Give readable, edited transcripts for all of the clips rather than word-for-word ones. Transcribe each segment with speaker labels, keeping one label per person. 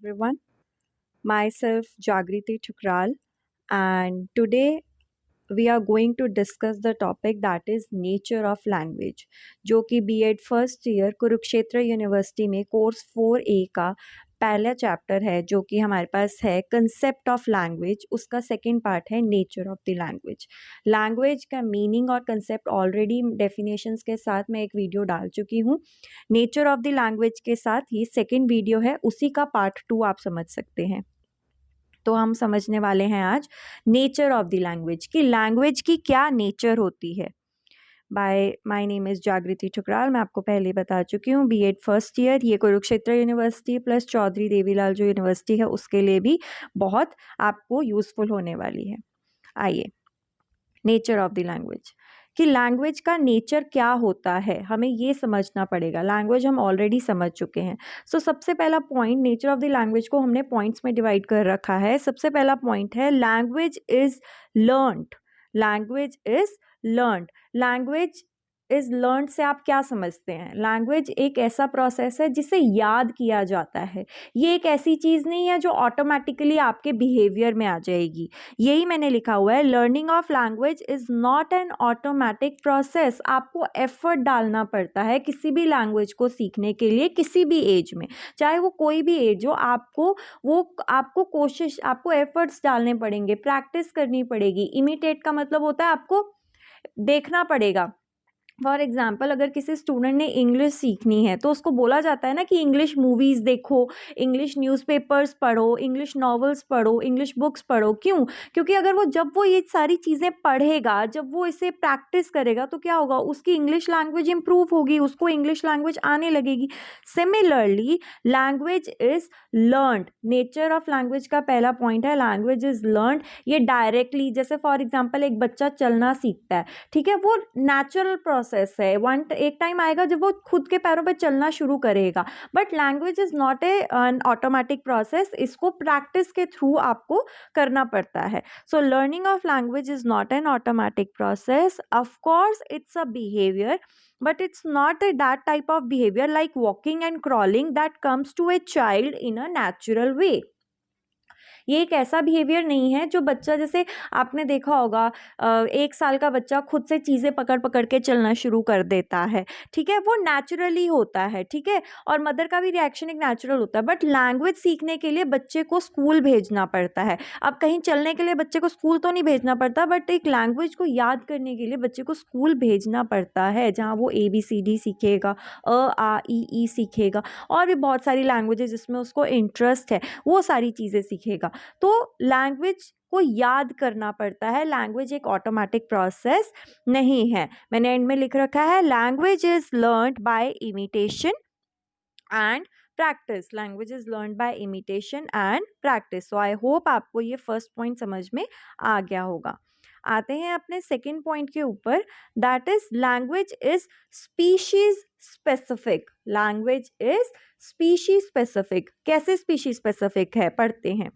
Speaker 1: everyone. Myself Jagriti Thukral, and today we are going to discuss the topic that is nature of language, जो कि BEd first year Kurukshetra university में कोर्स 4A का पहला chapter है, जो कि हमारे पास है कंसेप्ट ऑफ लैंग्वेज। उसका सेकंड पार्ट है nature of the language. Language का मीनिंग और कंसेप्ट ऑलरेडी डेफिनेशंस के साथ मैं एक वीडियो डाल चुकी हूँ। नेचर ऑफ द लैंग्वेज के साथ ही सेकंड वीडियो है, उसी का पार्ट 2 आप समझ सकते हैं। तो हम समझने वाले हैं आज नेचर ऑफ द लैंग्वेज की लैंग्वेज की क्या नेचर होती है। माय नेम इज़ जागृति ठुकराल। मैं आपको पहले बता चुकी हूँ, बीएड फर्स्ट ईयर, ये कुरुक्षेत्र यूनिवर्सिटी प्लस चौधरी देवीलाल जो यूनिवर्सिटी है उसके लिए भी बहुत आपको यूज़फुल होने वाली है। आइए, नेचर ऑफ द लैंग्वेज कि लैंग्वेज का नेचर क्या होता है, हमें ये समझना पड़ेगा। लैंग्वेज हम ऑलरेडी समझ चुके हैं। सबसे पहला point, nature of the language को हमने पॉइंट्स में डिवाइड कर रखा है। सबसे पहला पॉइंट है language is learned. Language is learned. Language is learned से आप क्या समझते हैं? लैंग्वेज एक ऐसा प्रोसेस है जिसे याद किया जाता है। ये एक ऐसी चीज़ नहीं है जो ऑटोमेटिकली आपके बिहेवियर में आ जाएगी। यही मैंने लिखा हुआ है, learning of language is not an automatic process. आपको एफर्ट डालना पड़ता है किसी भी लैंग्वेज को सीखने के लिए, किसी भी एज में, चाहे वो कोई भी एज हो। आपको एफर्ट्स डालने पड़ेंगे, प्रैक्टिस करनी पड़ेगी। इमिटेट का मतलब होता है आपको देखना पड़ेगा। फॉर एग्जाम्पल, अगर किसी स्टूडेंट ने इंग्लिश सीखनी है तो उसको बोला जाता है ना कि इंग्लिश मूवीज़ देखो, इंग्लिश न्यूज़पेपर्स पढ़ो, इंग्लिश नॉवेल्स पढ़ो, इंग्लिश बुक्स पढ़ो। क्यों? क्योंकि अगर जब वो ये सारी चीज़ें पढ़ेगा, जब वो इसे प्रैक्टिस करेगा तो क्या होगा, उसकी इंग्लिश लैंग्वेज इंप्रूव होगी, उसको इंग्लिश लैंग्वेज आने लगेगी। Similarly language is learned. Nature of language का पहला पॉइंट है लैंग्वेज इज़ लर्नड। ये डायरेक्टली, जैसे फॉर एग्जाम्पल एक बच्चा चलना सीखता है, ठीक है, वो नेचुरल प्रोसेस है। एक टाइम आएगा जब वो खुद के पैरों पे चलना शुरू करेगा। But language is not an automatic process, इसको प्रैक्टिस के थ्रू आपको करना पड़ता है। So learning of language is not an automatic process. Of course it's a behaviour, but it's not that type of behavior like walking and crawling that comes to a child in a natural way. ये एक ऐसा behaviour नहीं है जो बच्चा, जैसे आपने देखा होगा 1 साल का बच्चा खुद से चीज़ें पकड़ पकड़ के चलना शुरू कर देता है, ठीक है, वो नेचुरली होता है, ठीक है, और मदर का भी रिएक्शन एक नेचुरल होता है। बट लैंग्वेज सीखने के लिए बच्चे को स्कूल भेजना पड़ता है। अब कहीं चलने के लिए बच्चे को स्कूल तो नहीं भेजना पड़ता, बट एक लैंग्वेज को याद करने के लिए बच्चे को स्कूल भेजना पड़ता है, जहाँ वो ABCD सीखेगा, A A E E सीखेगा, और भी बहुत सारी लैंग्वेजेस जिसमें उसको इंटरेस्ट है वो सारी चीज़ें सीखेगा। तो लैंग्वेज को याद करना पड़ता है। लैंग्वेज एक ऑटोमेटिक प्रोसेस नहीं है। मैंने एंड में लिख रखा है language is learned by imitation and practice. Language is learned by imitation and practice. So I hope आपको ये फर्स्ट पॉइंट समझ में आ गया होगा। आते हैं अपने सेकेंड पॉइंट के ऊपर, that is language is species specific. Language is species specific. कैसे स्पीशीज स्पेसिफिक है, पढ़ते हैं।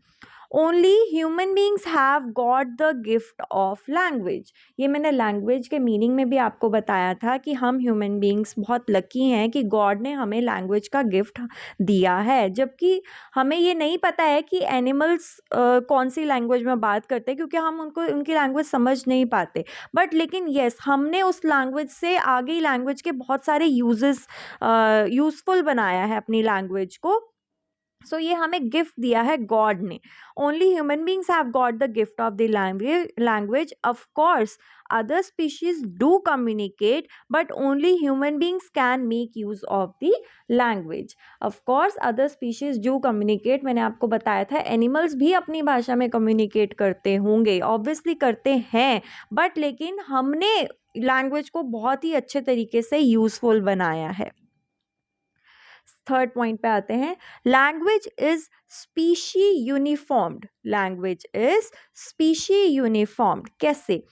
Speaker 1: Only human beings have got the gift of language. ये मैंने लैंग्वेज के मीनिंग में भी आपको बताया था कि हम ह्यूमन बींग्स बहुत लकी हैं कि गॉड ने हमें लैंग्वेज का गिफ्ट दिया है। जबकि हमें ये नहीं पता है कि एनिमल्स कौन सी लैंग्वेज में बात करते हैं, क्योंकि हम उनकी लैंग्वेज समझ नहीं पाते। बट लेकिन येस, हमने उस लैंग्वेज से आगे लैंग्वेज के बहुत सारे यूज़फुल बनाया है अपनी लैंग्वेज को। सो ये हमें गिफ्ट दिया है गॉड ने। Only human beings have got the gift of the language. Of course other species do communicate, but only human beings can make use of the language. Of course other species do communicate. मैंने आपको बताया था animals भी अपनी भाषा में communicate करते होंगे, ऑब्वियसली करते हैं, बट लेकिन हमने लैंग्वेज को बहुत ही अच्छे तरीके से यूजफुल बनाया है। थर्ड पॉइंट पे आते हैं, language is species uniformed. Language is species uniformed कैसे?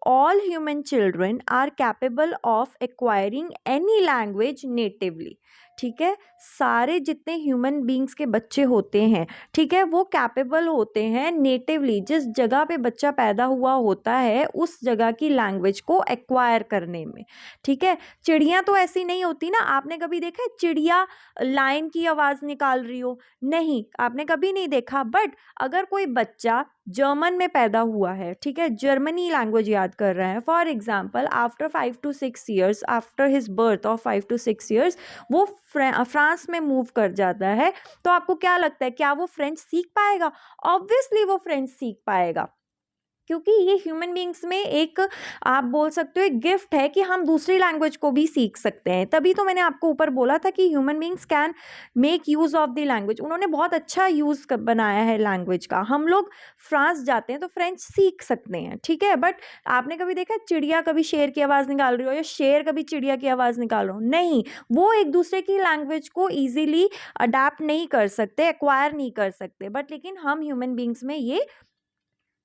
Speaker 1: All human children are capable of acquiring any language natively. ठीक है, सारे जितने ह्यूमन बींग्स के बच्चे होते हैं, ठीक है, वो कैपेबल होते हैं नेटिवली, जिस जगह पे बच्चा पैदा हुआ होता है उस जगह की लैंग्वेज को एक्वायर करने में, ठीक है। चिड़िया तो ऐसी नहीं होती ना, आपने कभी देखा है चिड़िया लाइन की आवाज़ निकाल रही हो? नहीं, आपने कभी नहीं देखा। बट अगर कोई बच्चा जर्मन में पैदा हुआ है, ठीक है, जर्मनी लैंग्वेज याद कर रहा है, for example after 5 to 6 years, after his birth of 5 to 6 years वो फ्रांस में मूव कर जाता है, तो आपको क्या लगता है, क्या वो फ्रेंच सीख पाएगा? ऑब्वियसली वो फ्रेंच सीख पाएगा, क्योंकि ये ह्यूमन बींग्स में एक, आप बोल सकते हो, एक गिफ्ट है कि हम दूसरी लैंग्वेज को भी सीख सकते हैं। तभी तो मैंने आपको ऊपर बोला था कि human beings can make use of the language. उन्होंने बहुत अच्छा यूज़ बनाया है लैंग्वेज का। हम लोग फ्रांस जाते हैं तो फ्रेंच सीख सकते हैं, ठीक है, बट आपने कभी देखा चिड़िया कभी शेर की आवाज़ निकाल रही हो या शेर कभी चिड़िया की आवाज़ निकाल रहा हो? नहीं, वो एक दूसरे की लैंग्वेज को ईजिली अडेप्ट नहीं कर सकते, एक्वायर नहीं कर सकते, बट लेकिन हम ह्यूमन बींग्स में ये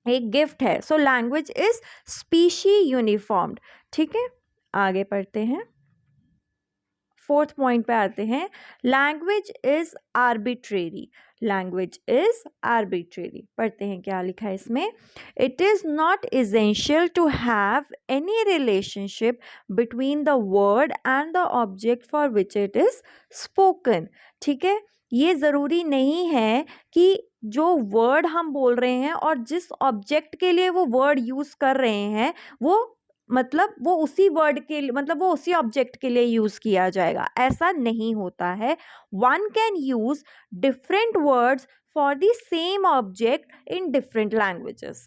Speaker 1: एक गिफ्ट है। So language is species uniformed, ठीक है। आगे पढ़ते हैं, फोर्थ पॉइंट पे आते हैं, language is arbitrary. Language is arbitrary, पढ़ते हैं क्या लिखा है इसमें। It is not essential to have any relationship between the word and the object for which it is spoken, ठीक है। ये ज़रूरी नहीं है कि जो वर्ड हम बोल रहे हैं और जिस ऑब्जेक्ट के लिए वो वर्ड यूज़ कर रहे हैं वो मतलब वो उसी वर्ड के लिए, मतलब वो उसी ऑब्जेक्ट के लिए यूज़ किया जाएगा, ऐसा नहीं होता है। One can use different words for the same object in different languages.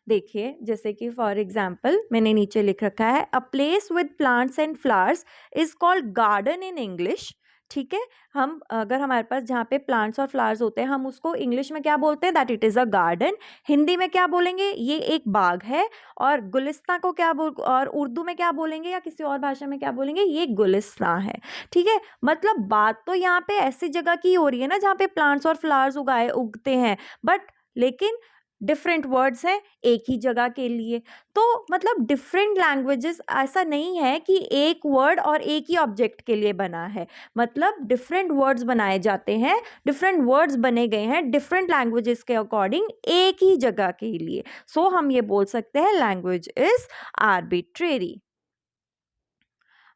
Speaker 1: देखिए, जैसे कि फॉर एग्जाम्पल मैंने नीचे लिख रखा है, a place with plants and flowers is called garden in English, ठीक है। हम अगर हमारे पास जहाँ पे प्लांट्स और फ्लावर्स होते हैं हम उसको इंग्लिश में क्या बोलते हैं, that it is a garden. Hindi में क्या बोलेंगे, ये एक बाग है। और गुलिस्तां को क्या बोल, और उर्दू में क्या बोलेंगे या किसी और भाषा में क्या बोलेंगे, ये गुलिस्तां है, ठीक है। मतलब बात तो यहाँ पे ऐसी जगह की हो रही है ना जहाँ पे प्लांट्स और फ्लावर्स उगते हैं, बट लेकिन डिफरेंट वर्ड्स हैं एक ही जगह के लिए। तो मतलब डिफरेंट लैंग्वेजेस, ऐसा नहीं है कि एक वर्ड और एक ही ऑब्जेक्ट के लिए बना है, मतलब डिफरेंट वर्ड्स बनाए जाते हैं, डिफरेंट वर्ड्स बने गए हैं डिफरेंट लैंग्वेजेस के अकॉर्डिंग एक ही जगह के लिए। सो हम ये बोल सकते हैं लैंग्वेज इज आर्बिट्रेरी।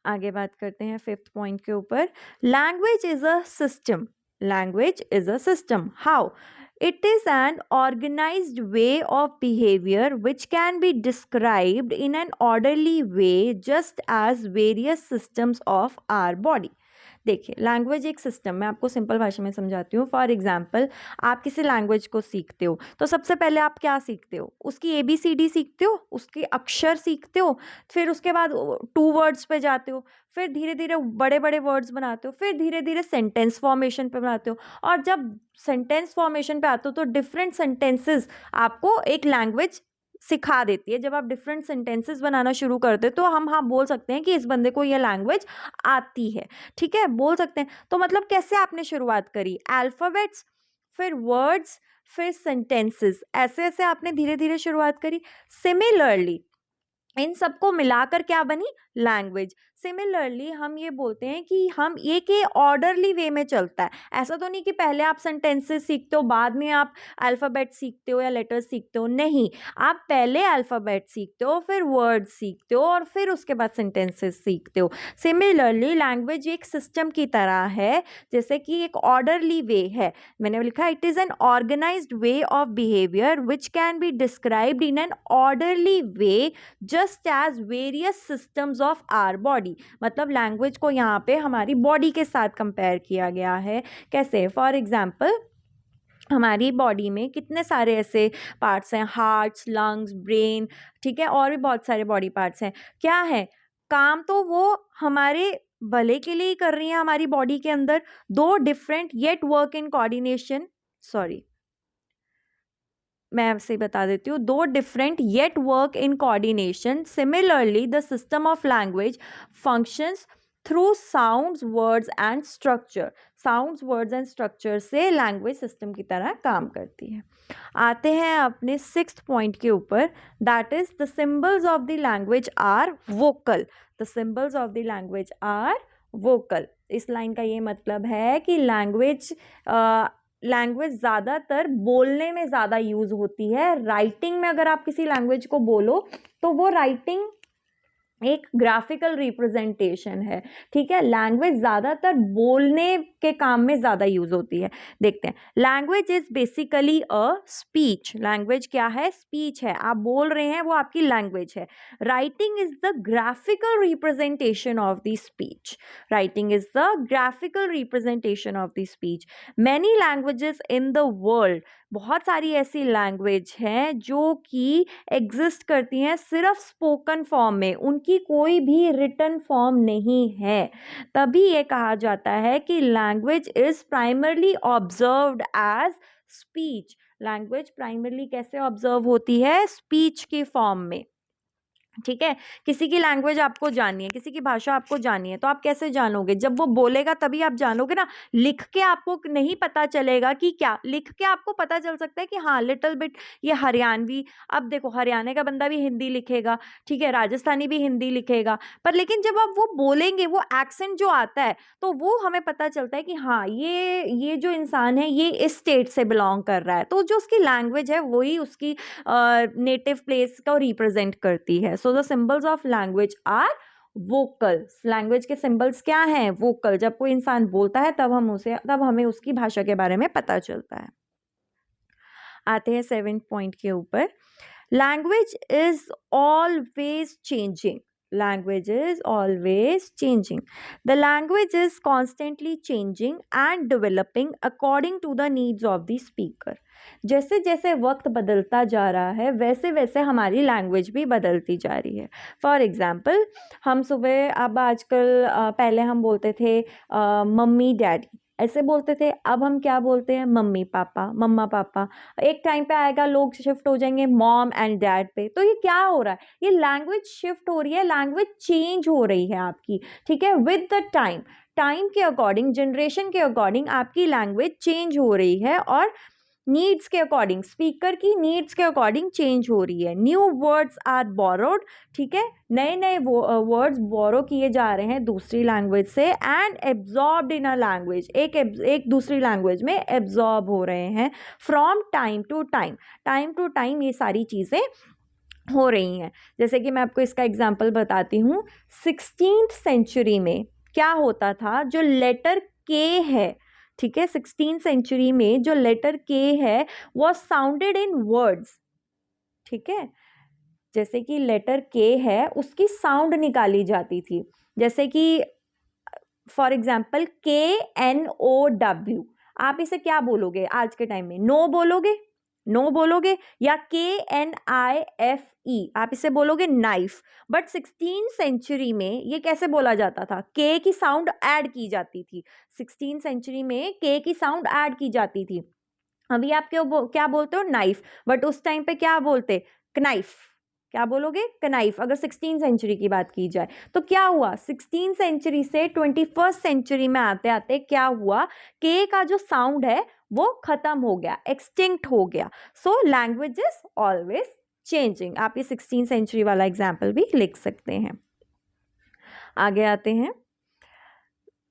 Speaker 1: आगे बात करते हैं फिफ्थ पॉइंट के ऊपर, language is a system. Language is a system, how? It is an organized way of behavior which can be described in an orderly way just as various systems of our body. देखिए, language एक system, मैं आपको simple भाषा में समझाती हूँ। For example, आप किसी लैंग्वेज को सीखते हो तो सबसे पहले आप क्या सीखते हो, उसकी ABCD सीखते हो, उसके अक्षर सीखते हो, फिर उसके बाद 2 वर्ड्स पे जाते हो, फिर धीरे धीरे बड़े बड़े वर्ड्स बनाते हो, फिर धीरे धीरे सेंटेंस फॉर्मेशन पे बनाते हो, और जब सेंटेंस फॉर्मेशन पे आते हो तो डिफरेंट सेंटेंसेस आपको एक लैंग्वेज सिखा देती है। जब आप डिफरेंट सेंटेंसेस बनाना शुरू करते हो तो हम हाँ बोल सकते हैं कि इस बंदे को यह लैंग्वेज आती है, ठीक है, बोल सकते हैं। तो मतलब कैसे आपने शुरुआत करी, अल्फ़ाबेट्स, फिर वर्ड्स, फिर सेंटेंसेस, ऐसे ऐसे आपने धीरे धीरे शुरुआत करी। सिमिलरली इन सबको मिलाकर क्या बनी, लैंग्वेज। सिमिलरली हम ये बोलते हैं कि हम ये कि ऑर्डरली वे में चलता है। ऐसा तो नहीं कि पहले आप सेंटेंसेस सीखते हो बाद में आप अल्फ़ाबेट सीखते हो या लेटर्स सीखते हो, नहीं, आप पहले अल्फ़ाबेट सीखते हो, फिर वर्ड्स सीखते हो और फिर उसके बाद सेंटेंसेस सीखते हो। सिमिलरली लैंग्वेज एक सिस्टम की तरह है, जैसे कि एक ऑर्डरली वे है। मैंने लिखा it is an organised way of behaviour which can be described in an orderly way just as various systems of our body. मतलब लैंग्वेज को यहाँ पे हमारी बॉडी के साथ कंपेयर किया गया है। कैसे, फॉर एग्जाम्पल, हमारी बॉडी में कितने सारे ऐसे पार्ट्स हैं, हार्ट्स, लंग्स, ब्रेन, ठीक है, और भी बहुत सारे बॉडी पार्ट्स हैं। क्या है, काम तो वो हमारे भले के लिए ही कर रही हैं हमारी बॉडी के अंदर। दो different yet work in coordination, sorry मैं आपसे बता देती हूँ, दो different yet work in coordination. Similarly the system of language functions through sounds, words and structure. Sounds, words and structure से लैंग्वेज सिस्टम की तरह काम करती है। आते हैं अपने सिक्स्थ पॉइंट के ऊपर, that is the symbols of the language are vocal. The symbols of the language are vocal. इस लाइन का ये मतलब है कि लैंग्वेज ज़्यादातर बोलने में ज़्यादा यूज़ होती है। राइटिंग में अगर आप किसी लैंग्वेज को बोलो तो वो राइटिंग एक ग्राफिकल रिप्रेजेंटेशन है, ठीक है। लैंग्वेज ज़्यादातर बोलने के काम में ज़्यादा यूज़ होती है। देखते हैं, language is basically a speech. Language क्या है? स्पीच है, आप बोल रहे हैं, वो आपकी लैंग्वेज है। Writing is the graphical representation of the speech. Writing is the graphical representation of the speech. Many languages in the world, बहुत सारी ऐसी लैंग्वेज हैं जो कि एग्जिस्ट करती हैं सिर्फ स्पोकन फॉर्म में, उनकी कोई भी रिटन फॉर्म नहीं है। तभी ये कहा जाता है कि language is primarily observed as speech. Language primarily कैसे ऑब्जर्व होती है? स्पीच की फॉर्म में, ठीक है। किसी की लैंग्वेज आपको जाननी है, किसी की भाषा आपको जाननी है, तो आप कैसे जानोगे? जब वो बोलेगा तभी आप जानोगे ना। लिख के आपको नहीं पता चलेगा कि क्या, लिख के आपको पता चल सकता है कि हाँ लिटिल बिट ये हरियाणवी। अब देखो, हरियाणा का बंदा भी हिंदी लिखेगा, ठीक है, राजस्थानी भी हिंदी लिखेगा, पर लेकिन जब आप वो बोलेंगे, वो एक्सेंट जो आता है, तो वो हमें पता चलता है कि हाँ ये जो इंसान है ये इस स्टेट से बिलोंग कर रहा है। तो जो उसकी लैंग्वेज है वही उसकी नेटिव प्लेस को रिप्रेजेंट करती है। So the symbols of language are vocals. Language के सिंबल्स क्या हैं? वोकल। जब कोई इंसान बोलता है तब हमें उसकी भाषा के बारे में पता चलता है। आते हैं 7th पॉइंट के ऊपर। Language is always changing. Language is always changing. The language is constantly changing and developing according to the needs of the speaker. जैसे जैसे वक्त बदलता जा रहा है वैसे वैसे हमारी लैंग्वेज भी बदलती जा रही है। फॉर एग्ज़ाम्पल, हम सुबह, अब आजकल पहले हम बोलते थे मम्मी डैडी, ऐसे बोलते थे। अब हम क्या बोलते हैं? मम्मी पापा, मम्मा पापा। एक टाइम पे आएगा लोग शिफ्ट हो जाएंगे मॉम एंड डैड पे। तो ये क्या हो रहा है? ये लैंग्वेज शिफ्ट हो रही है, लैंग्वेज चेंज हो रही है आपकी, ठीक है। विद द टाइम, टाइम के अकॉर्डिंग, जनरेशन के अकॉर्डिंग आपकी लैंग्वेज चेंज हो रही है और नीड्स के अकॉर्डिंग, स्पीकर की नीड्स के अकॉर्डिंग चेंज हो रही है। न्यू वर्ड्स आर बोरोड, ठीक है, नए नए वर्ड्स बोरो किए जा रहे हैं दूसरी लैंग्वेज से and absorbed in a language, एक दूसरी लैंग्वेज में एब्जॉर्ब हो रहे हैं from time to time. Time to time ये सारी चीज़ें हो रही हैं। जैसे कि मैं आपको इसका एग्जांपल बताती हूँ। 16th सेंचुरी में क्या होता था? जो लेटर के है, ठीक है, 16th सेंचुरी में जो लेटर के है वो साउंडेड इन वर्ड्स, ठीक है। जैसे कि लेटर के है उसकी साउंड निकाली जाती थी। जैसे कि फॉर एग्जाम्पल KNOW, आप इसे क्या बोलोगे आज के टाइम में? नो बोलोगे? नो बोलोगे? या KNIFE, आप इसे बोलोगे नाइफ। बट 16th सेंचुरी में ये कैसे बोला जाता था? के की साउंड ऐड की जाती थी। 16th सेंचुरी में के की साउंड ऐड की जाती थी। अभी आप क्या बोलते हो? नाइफ। बट उस टाइम पे क्या बोलते? कनाइफ। क्या बोलोगे? कनाइफ। अगर 16th सेंचुरी की बात की जाए तो क्या हुआ? 16th सेंचुरी से 21st सेंचुरी में आते आते क्या हुआ? के का जो साउंड है वो खत्म हो गया, एक्सटिंक्ट हो गया। So language is always changing. आप ये 16th सेंचुरी वाला एग्जाम्पल भी लिख सकते हैं। आगे आते हैं।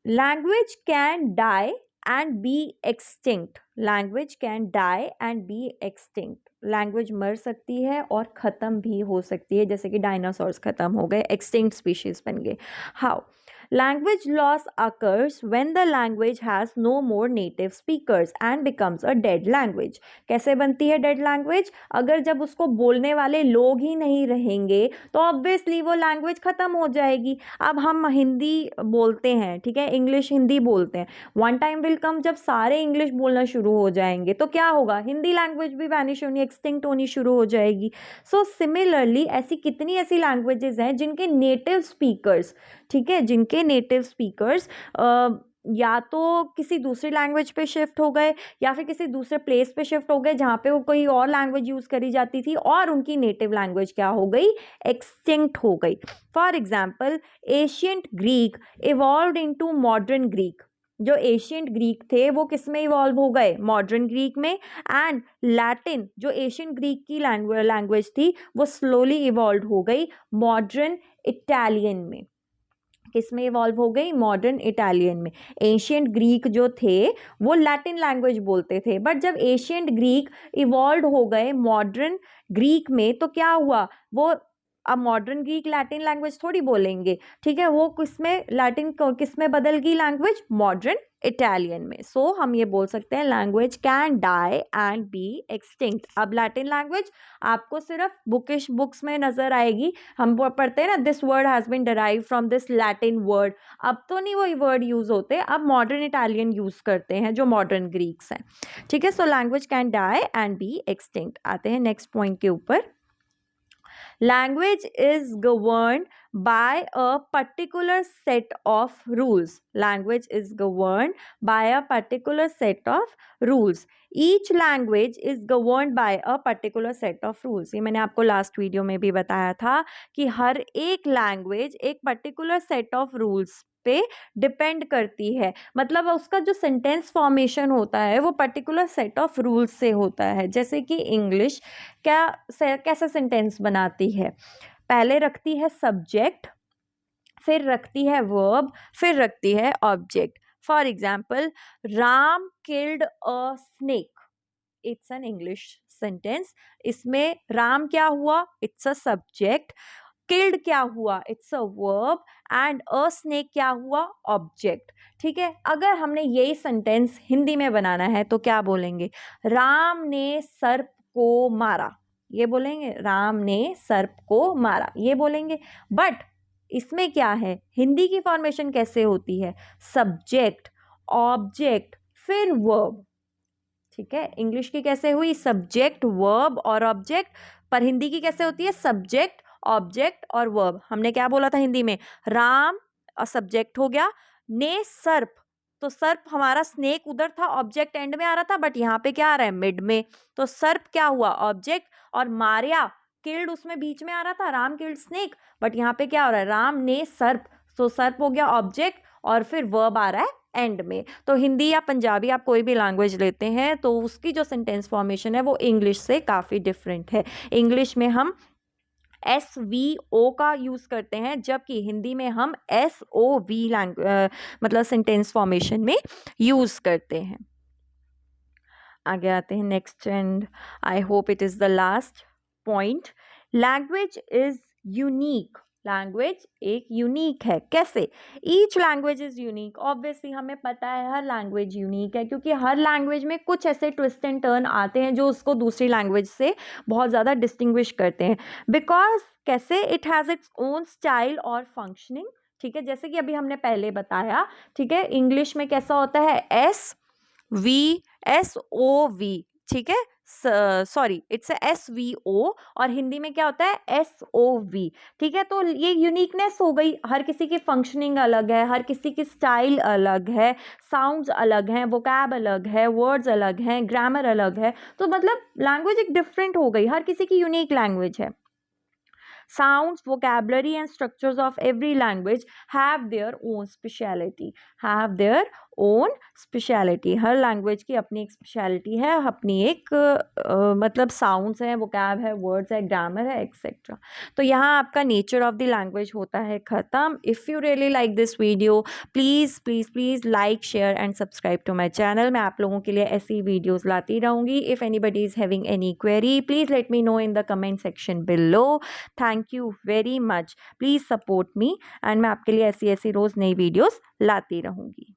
Speaker 1: Language can die and be extinct. Language can die and be extinct. Language मर सकती है और ख़त्म भी हो सकती है, जैसे कि डायनासोर्स ख़त्म हो गए, एक्सटिंक्ट स्पीशीज बन गए। How? Language loss occurs when the language has no more native speakers and becomes a dead language. कैसे बनती है डेड लैंग्वेज? अगर जब उसको बोलने वाले लोग ही नहीं रहेंगे तो ऑब्वियसली वो लैंग्वेज ख़त्म हो जाएगी। अब हम हिंदी बोलते हैं, ठीक है, इंग्लिश हिंदी बोलते हैं। वन टाइम विल कम जब सारे इंग्लिश बोलना शुरू हो जाएंगे तो क्या होगा? हिंदी लैंग्वेज भी वैनिश होनी, एक्सटिंक्ट होनी शुरू हो जाएगी। सो सिमिलरली ऐसी कितनी ऐसी लैंग्वेजेस हैं जिनके नेटिव स्पीकर्स, ठीक है, जिनके नेटिव स्पीकर्स या तो किसी दूसरी लैंग्वेज पे शिफ्ट हो गए या फिर किसी दूसरे प्लेस पे शिफ्ट हो गए जहाँ पे वो कोई और लैंग्वेज यूज़ करी जाती थी और उनकी नेटिव लैंग्वेज क्या हो गई? एक्सटिंक्ट हो गई। For example, ancient Greek evolved into modern Greek. जो एशियंट ग्रीक थे वो किस में इवॉल्व हो गए? मॉडर्न ग्रीक में। एंड लैटिन, जो एशियंट ग्रीक की लैंग्वेज थी, वो स्लोली इवॉल्व हो गई मॉडर्न इटालियन में। किस में इवॉल्व हो गई, मॉडर्न इटालियन में। एशियंट ग्रीक जो थे वो लैटिन लैंग्वेज बोलते थे, बट जब एशियंट ग्रीक इवॉल्व हो गए मॉडर्न ग्रीक में तो क्या हुआ, वो अब मॉडर्न ग्रीक लैटिन लैंग्वेज थोड़ी बोलेंगे, ठीक है, वो किसमें लैटिन किसमें बदल गई लैंग्वेज, मॉडर्न इटालियन में। सो हम ये बोल सकते हैं language can die and be extinct. अब लैटिन लैंग्वेज आपको सिर्फ बुक्स में नजर आएगी, हम पढ़ते हैं ना this word has been derive from this Latin word, अब तो नहीं वही वर्ड यूज होते, अब मॉडर्न इटालियन यूज करते हैं जो मॉडर्न ग्रीक्स हैं, ठीक है। So language can die and be extinct. आते हैं नेक्स्ट पॉइंट के ऊपर। Language is governed by a particular set of rules. Language is governed by a particular set of rules. Each language is governed by a particular set of rules. ये मैंने आपको last video में भी बताया था कि हर एक लैंग्वेज एक पर्टिकुलर सेट ऑफ रूल्स पे डिपेंड करती है, मतलब उसका जो सेंटेंस फॉर्मेशन होता है वो पर्टिकुलर सेट ऑफ रूल्स से होता है। जैसे कि इंग्लिश कैसा सेंटेंस बनाती है, पहले रखती है सब्जेक्ट, फिर रखती है वर्ब, फिर रखती है object. For example, Ram killed a snake, it's an English sentence. इसमें राम क्या हुआ, इट्स अ सब्जेक्ट, किल्ड क्या हुआ, it's a verb, and a snake क्या हुआ, ऑब्जेक्ट, ठीक है। अगर हमने यही सेंटेंस हिंदी में बनाना है तो क्या बोलेंगे, राम ने सर्प को मारा, ये बोलेंगे, राम ने सर्प को मारा, ये बोलेंगे। बट इसमें क्या है, हिंदी की फॉर्मेशन कैसे होती है, सब्जेक्ट, ऑब्जेक्ट, फिर वर्ब, ठीक है। इंग्लिश की कैसे हुई, सब्जेक्ट, वर्ब और ऑब्जेक्ट, पर हिंदी की कैसे होती है, सब्जेक्ट, ऑब्जेक्ट और वर्ब। हमने क्या बोला था हिंदी में, राम सब्जेक्ट हो गया, ने सर्प, तो सर्प हमारा स्नेक उधर था, ऑब्जेक्ट एंड में आ रहा था, बट यहाँ पे क्या आ रहा है, मिड में, तो सर्प क्या हुआ, ऑब्जेक्ट, और मारिया किल्ड उसमें बीच में आ रहा था, राम किल्ड स्नेक, बट यहाँ पे क्या हो रहा है, राम ने सर्प, तो सर्प हो गया ऑब्जेक्ट, और फिर वर्ब आ रहा है एंड में। तो हिंदी या पंजाबी आप कोई भी लैंग्वेज लेते हैं तो उसकी जो सेंटेंस फॉर्मेशन है वो इंग्लिश से काफ़ी डिफरेंट है। इंग्लिश में हम SVO का यूज़ करते हैं, जबकि हिंदी में हम SOV मतलब सेंटेंस फॉर्मेशन में यूज़ करते हैं। आगे आते हैं next, and I hope it is the last point. Language is unique. Language एक यूनिक है, कैसे, each language is unique. Obviously हमें पता है हर लैंग्वेज यूनिक है, क्योंकि हर लैंग्वेज में कुछ ऐसे ट्विस्ट एंड टर्न आते हैं जो उसको दूसरी लैंग्वेज से बहुत ज़्यादा डिस्टिंग्विश करते हैं। बिकॉज कैसे, it has its own style और फंक्शनिंग, ठीक है। जैसे कि अभी हमने पहले बताया, ठीक है, इंग्लिश में कैसा होता है, SVSOV, ठीक है, सॉरी इट्स SVO, और हिंदी में क्या होता है, SOV, ठीक है। तो ये यूनिकनेस हो गई, हर किसी की फंक्शनिंग अलग है, हर किसी की स्टाइल अलग है, साउंड्स अलग हैं, वोकैब अलग है, वर्ड्स अलग हैं, ग्रामर अलग है, तो मतलब लैंग्वेज एक डिफरेंट हो गई, हर किसी की यूनिक लैंग्वेज है। Sounds, vocabulary and structures of every language have their own speciality. Have their own speciality. Her language की अपनी एक स्पेशलिटी है, अपनी एक मतलब साउंड्स हैं, वोकैब है, वर्ड्स है, ग्रामर है, एक्सेट्रा। तो यहाँ आपका नेचर ऑफ द लैंग्वेज होता है ख़त्म। If you really like this video, please please please like, share and subscribe to my channel. मैं आप लोगों के लिए ऐसी वीडियोज़ लाती रहूँगी। If anybody is having any query, please let me know in the comment section below. Thank you very much, please support me, and मैं आपके लिए ऐसी ऐसी रोज़ नई वीडियोस लाती रहूँगी।